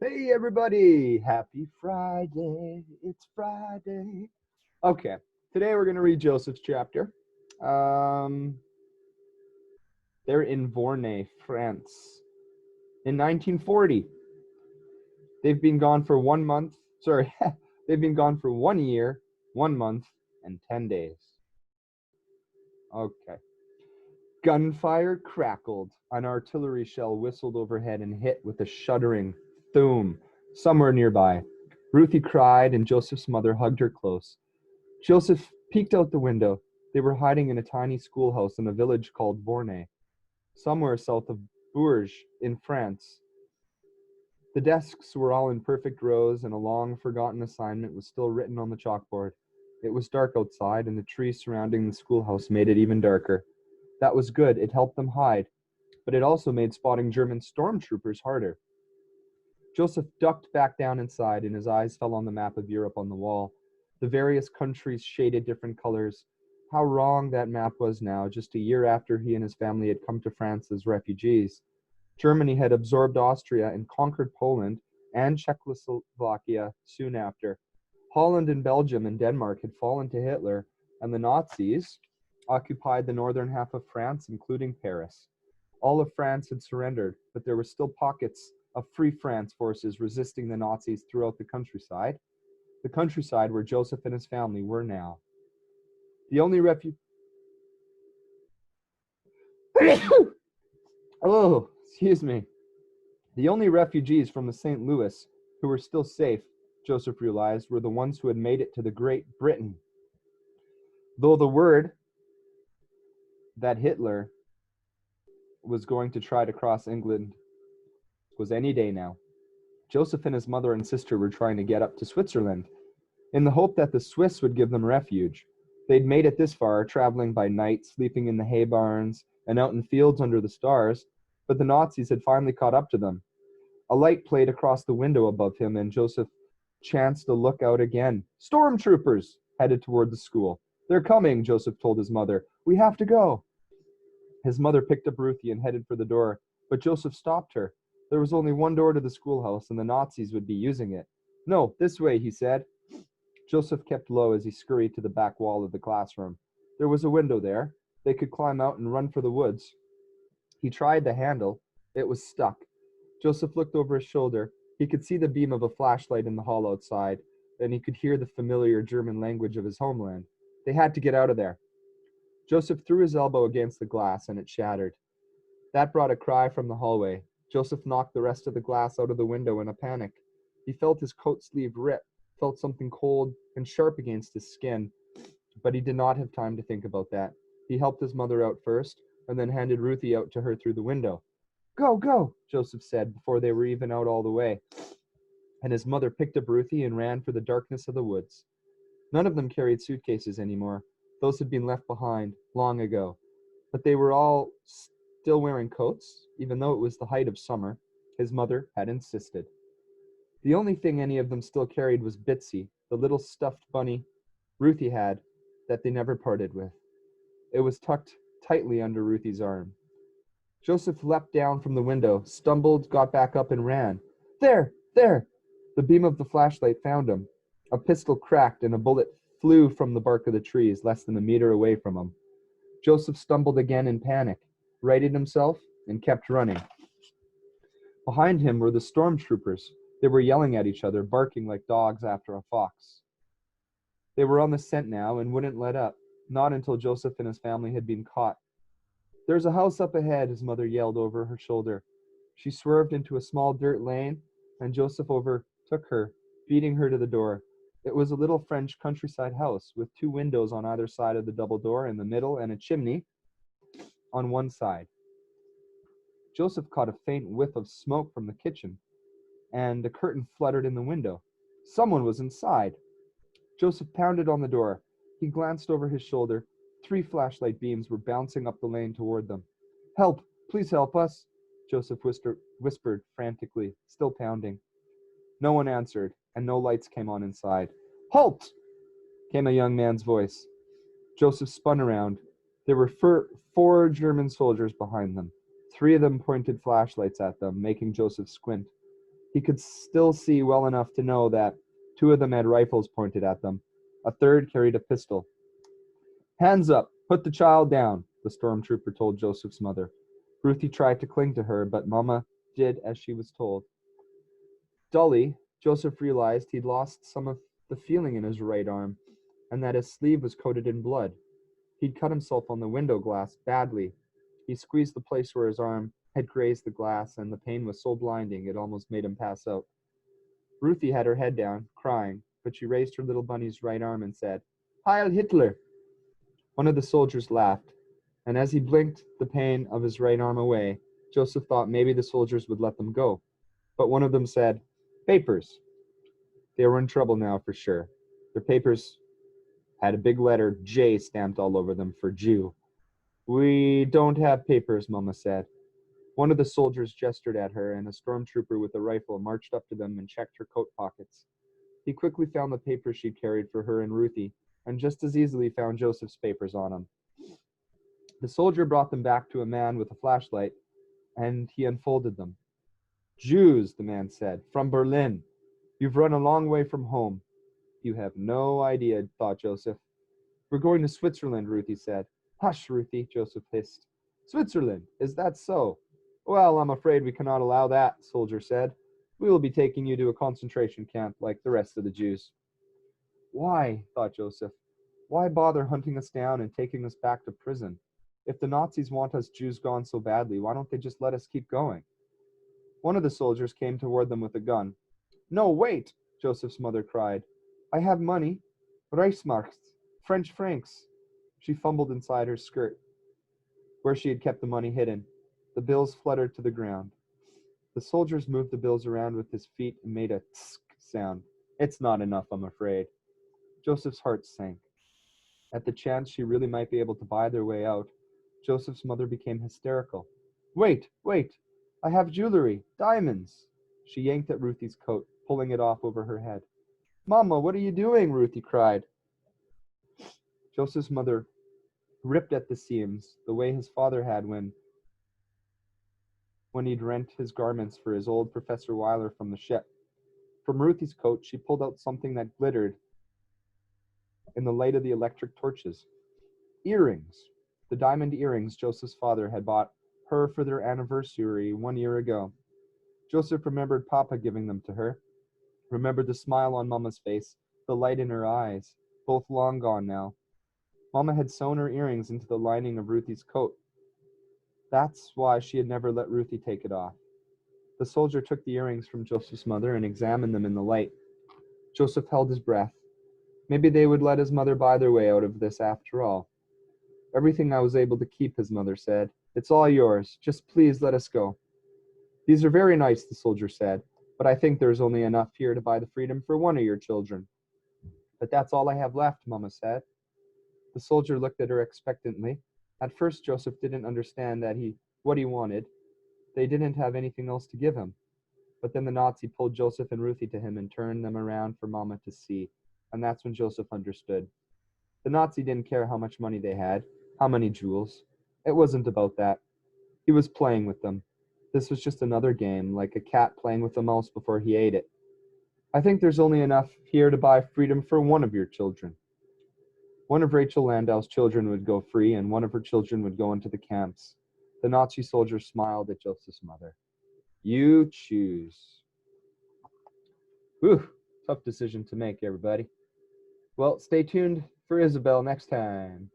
Hey everybody, happy Friday, it's Friday. Okay, today we're going to read Joseph's chapter. Um, they're in Vornay, France. In 1940, they've been gone for 1 month, sorry, they've been gone for 1 year, 1 month, and 10 days. Okay. Gunfire crackled. An artillery shell whistled overhead and hit with a shuddering thum somewhere nearby. Ruthie cried, and Joseph's mother hugged her close. Joseph peeked out the window. They were hiding in a tiny schoolhouse in a village called Vornay, somewhere south of Bourges in France. The desks were all in perfect rows, and a long forgotten assignment was still written on the chalkboard. It was dark outside, and the trees surrounding the schoolhouse made it even darker. That was good. It helped them hide, but it also made spotting German stormtroopers harder. Joseph ducked back down inside, and his eyes fell on the map of Europe on the wall. The various countries shaded different colors. How wrong that map was now, just a year after he and his family had come to France as refugees. Germany had absorbed Austria and conquered Poland and Czechoslovakia soon after. Holland and Belgium and Denmark had fallen to Hitler, and the Nazis occupied the northern half of France, including Paris. All of France had surrendered, but there were still pockets of Free France forces resisting the Nazis throughout the countryside where Joseph and his family were now. The only oh, excuse me. The only refugees from the St. Louis who were still safe, Joseph realized, were the ones who had made it to the Great Britain. Though the word that Hitler was going to try to cross England was any day now. Joseph and his mother and sister were trying to get up to Switzerland, in the hope that the Swiss would give them refuge. They'd made it this far, traveling by night, sleeping in the hay barns, and out in fields under the stars, but the Nazis had finally caught up to them. A light played across the window above him, and Joseph chanced to look out again. Stormtroopers headed toward the school. They're coming, Joseph told his mother. We have to go. His mother picked up Ruthie and headed for the door, but Joseph stopped her. There was only one door to the schoolhouse, and the Nazis would be using it. No, this way, he said. Joseph kept low as he scurried to the back wall of the classroom. There was a window there. They could climb out and run for the woods. He tried the handle. It was stuck. Joseph looked over his shoulder. He could see the beam of a flashlight in the hall outside, and he could hear the familiar German language of his homeland. They had to get out of there. Joseph threw his elbow against the glass, and it shattered. That brought a cry from the hallway. Joseph knocked the rest of the glass out of the window in a panic. He felt his coat sleeve rip, felt something cold and sharp against his skin, but he did not have time to think about that. He helped his mother out first, and then handed Ruthie out to her through the window. Go, go, Joseph said before they were even out all the way, and his mother picked up Ruthie and ran for the darkness of the woods. None of them carried suitcases anymore. Those had been left behind long ago, but they were all still wearing coats, even though it was the height of summer. His mother had insisted. The only thing any of them still carried was Bitsy, the little stuffed bunny Ruthie had that they never parted with. It was tucked tightly under Ruthie's arm. Joseph leapt down from the window, stumbled, got back up, and ran. There! There! The beam of the flashlight found him. A pistol cracked, and a bullet flew from the bark of the trees less than a meter away from him. Joseph stumbled again in panic, righted himself, and kept running. Behind him were the stormtroopers. They were yelling at each other, barking like dogs after a fox. They were on the scent now and wouldn't let up, not until Joseph and his family had been caught. There's a house up ahead, his mother yelled over her shoulder. She swerved into a small dirt lane, and Joseph overtook her, beating her to the door. It was a little French countryside house with 2 windows on either side of the double door in the middle and a chimney on one side. Joseph caught a faint whiff of smoke from the kitchen, and a curtain fluttered in the window. Someone was inside. Joseph pounded on the door. He glanced over his shoulder. 3 flashlight beams were bouncing up the lane toward them. Help! Please help us! Joseph whispered frantically, still pounding. No one answered, and no lights came on inside. Halt! Came a young man's voice. Joseph spun around. There were 4 German soldiers behind them. 3 of them pointed flashlights at them, making Joseph squint. He could still see well enough to know that two of them had rifles pointed at them. A third carried a pistol. Hands up! Put the child down, the stormtrooper told Joseph's mother. Ruthie tried to cling to her, but Mama did as she was told. Dully, Joseph realized he'd lost some of the feeling in his right arm, and that his sleeve was coated in blood. He'd cut himself on the window glass badly. He squeezed the place where his arm had grazed the glass, and the pain was so blinding it almost made him pass out. Ruthie had her head down, crying, but she raised her little bunny's right arm and said, Heil Hitler! One of the soldiers laughed, and as he blinked the pain of his right arm away, Joseph thought maybe the soldiers would let them go. But one of them said, Papers. They were in trouble now for sure. Their papers had a big letter J stamped all over them for Jew. We don't have papers, Mama said. One of the soldiers gestured at her, and a stormtrooper with a rifle marched up to them and checked her coat pockets. He quickly found the papers she'd carried for her and Ruthie, and just as easily found Joseph's papers on them. The soldier brought them back to a man with a flashlight, and he unfolded them. Jews, the man said, from Berlin. You've run a long way from home. You have no idea, thought Joseph. We're going to Switzerland, Ruthie said. Hush, Ruthie, Joseph hissed. Switzerland, is that so? Well, I'm afraid we cannot allow that, the soldier said. We will be taking you to a concentration camp like the rest of the Jews. Why, thought Joseph, why bother hunting us down and taking us back to prison? If the Nazis want us Jews gone so badly, why don't they just let us keep going? One of the soldiers came toward them with a gun. No, wait, Joseph's mother cried. I have money. Reichsmarks, French francs. She fumbled inside her skirt, where she had kept the money hidden. The bills fluttered to the ground. The soldiers moved the bills around with his feet and made a tsk sound. It's not enough, I'm afraid. Joseph's heart sank. At the chance she really might be able to buy their way out, Joseph's mother became hysterical. Wait, wait, I have jewelry, diamonds. She yanked at Ruthie's coat, pulling it off over her head. Mama, what are you doing? Ruthie cried. Joseph's mother ripped at the seams, the way his father had when he'd rent his garments for his old Professor Weiler from the ship. From Ruthie's coat, she pulled out something that glittered in the light of the electric torches. Earrings. The diamond earrings Joseph's father had bought her for their anniversary 1 year ago. Joseph remembered Papa giving them to her, remembered the smile on Mama's face, the light in her eyes, both long gone now. Mama had sewn her earrings into the lining of Ruthie's coat. That's why she had never let Ruthie take it off. The soldier took the earrings from Joseph's mother and examined them in the light. Joseph held his breath. Maybe they would let his mother buy their way out of this after all. Everything I was able to keep, his mother said. It's all yours. Just please let us go. These are very nice, the soldier said, but I think there's only enough here to buy the freedom for one of your children. But that's all I have left, Mama said. The soldier looked at her expectantly. At first, Joseph didn't understand what he wanted. They didn't have anything else to give him. But then the Nazi pulled Joseph and Ruthie to him and turned them around for Mama to see. And that's when Joseph understood. The Nazi didn't care how much money they had, how many jewels. It wasn't about that. He was playing with them. This was just another game, like a cat playing with a mouse before he ate it. I think there's only enough here to buy freedom for one of your children. One of Rachel Landau's children would go free, and one of her children would go into the camps. The Nazi soldier smiled at Joseph's mother. You choose. Whew, tough decision to make, everybody. Well, stay tuned for Isabel next time.